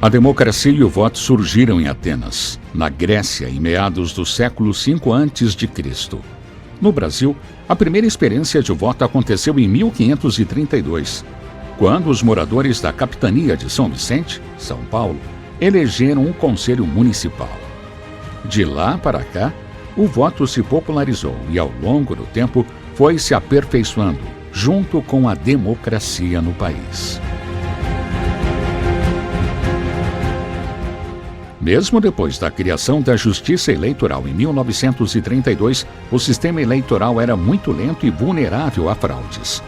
A democracia e o voto surgiram em Atenas, na Grécia, em meados do século V a.C. No Brasil, a primeira experiência de voto aconteceu em 1532, quando os moradores da capitania de São Vicente, São Paulo, elegeram um conselho municipal. De lá para cá, o voto se popularizou e, ao longo do tempo, foi se aperfeiçoando, junto com a democracia no país. Mesmo depois da criação da Justiça Eleitoral em 1932, o sistema eleitoral era muito lento e vulnerável a fraudes.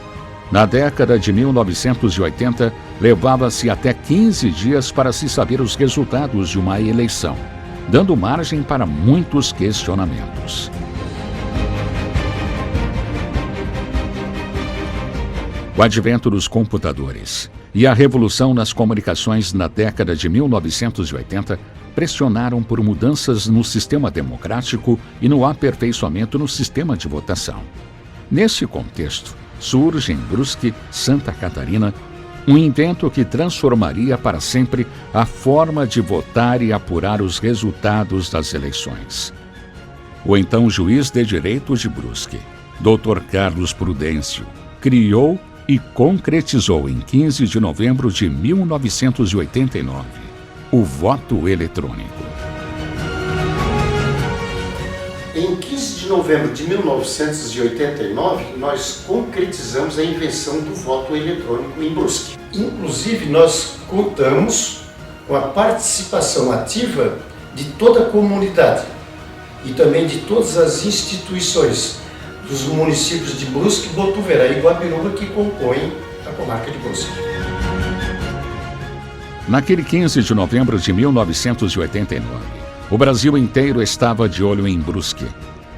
Na década de 1980, levava-se até 15 dias para se saber os resultados de uma eleição, dando margem para muitos questionamentos. O advento dos computadores e a revolução nas comunicações na década de 1980 pressionaram por mudanças no sistema democrático e no aperfeiçoamento no sistema de votação. Nesse contexto, surge em Brusque, Santa Catarina, um invento que transformaria para sempre a forma de votar e apurar os resultados das eleições. O então juiz de direito de Brusque, Dr. Carlos Prudêncio, criou e concretizou em 15 de novembro de 1989 o voto eletrônico. Em 15 de novembro de 1989, nós concretizamos a invenção do voto eletrônico em Brusque. Inclusive, nós contamos com a participação ativa de toda a comunidade e também de todas as instituições dos municípios de Brusque, Botuverá e Guabiruba, que compõem a comarca de Brusque. Naquele 15 de novembro de 1989, o Brasil inteiro estava de olho em Brusque.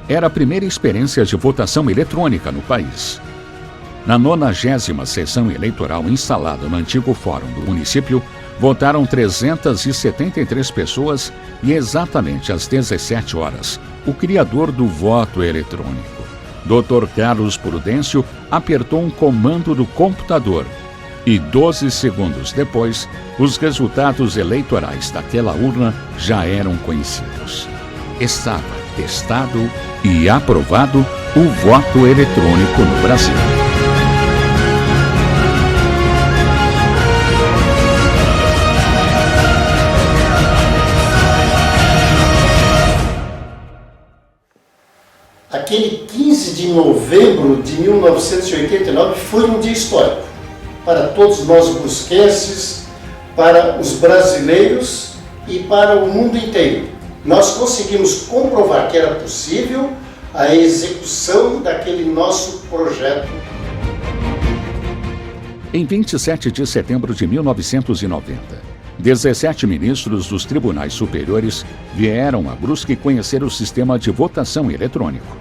Era a primeira experiência de votação eletrônica no país. Na 90ª sessão eleitoral instalada no antigo fórum do município, votaram 373 pessoas e exatamente às 17 horas, o criador do voto eletrônico, Dr. Carlos Prudêncio, apertou um comando do computador e 12 segundos depois, os resultados eleitorais daquela urna já eram conhecidos. Estava testado e aprovado o voto eletrônico no Brasil. Aquele 15 de novembro de 1989 foi um dia histórico para todos nós brusquenses, para os brasileiros e para o mundo inteiro. Nós conseguimos comprovar que era possível a execução daquele nosso projeto. Em 27 de setembro de 1990, 17 ministros dos tribunais superiores vieram a Brusque conhecer o sistema de votação eletrônico.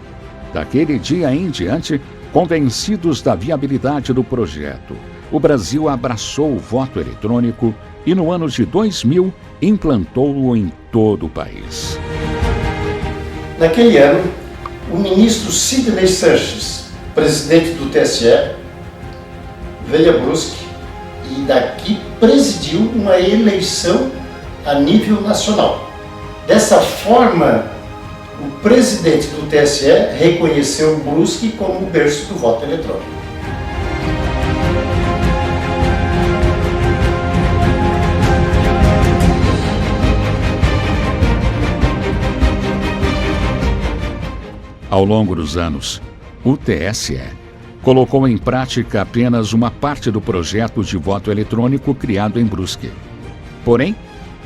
Daquele dia em diante, convencidos da viabilidade do projeto, o Brasil abraçou o voto eletrônico e no ano de 2000 implantou-o em todo o país. Naquele ano, o ministro Sidney Sanches, presidente do TSE, veio a Brusque e daqui presidiu uma eleição a nível nacional. Dessa forma, o presidente do TSE reconheceu Brusque como o berço do voto eletrônico. Ao longo dos anos, o TSE colocou em prática apenas uma parte do projeto de voto eletrônico criado em Brusque. Porém,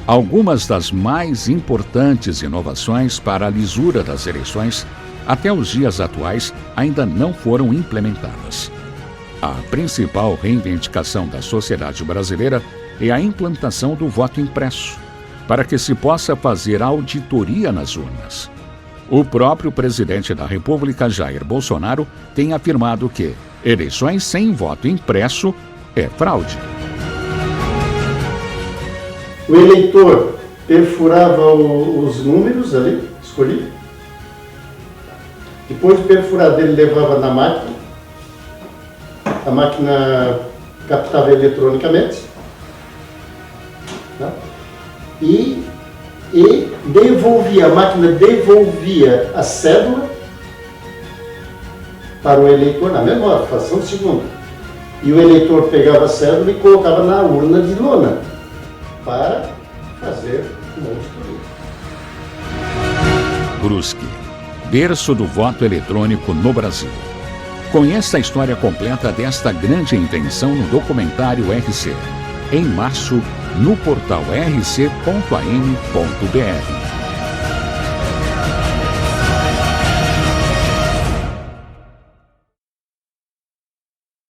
algumas das mais importantes inovações para a lisura das eleições, até os dias atuais, ainda não foram implementadas. A principal reivindicação da sociedade brasileira é a implantação do voto impresso, para que se possa fazer auditoria nas urnas. O próprio presidente da República, Jair Bolsonaro, tem afirmado que eleições sem voto impresso é fraude. O eleitor perfurava os números ali, escolhi. Depois de perfurar ele levava na máquina. A máquina captava eletronicamente. Né? e devolvia, a máquina devolvia a cédula para o eleitor, na mesma hora, fração de segundo. E o eleitor pegava a cédula e colocava na urna de lona para fazer uma auditoria. Brusque, berço do voto eletrônico no Brasil. Conheça a história completa desta grande invenção no documentário RC, em março, no portal rc.am.br.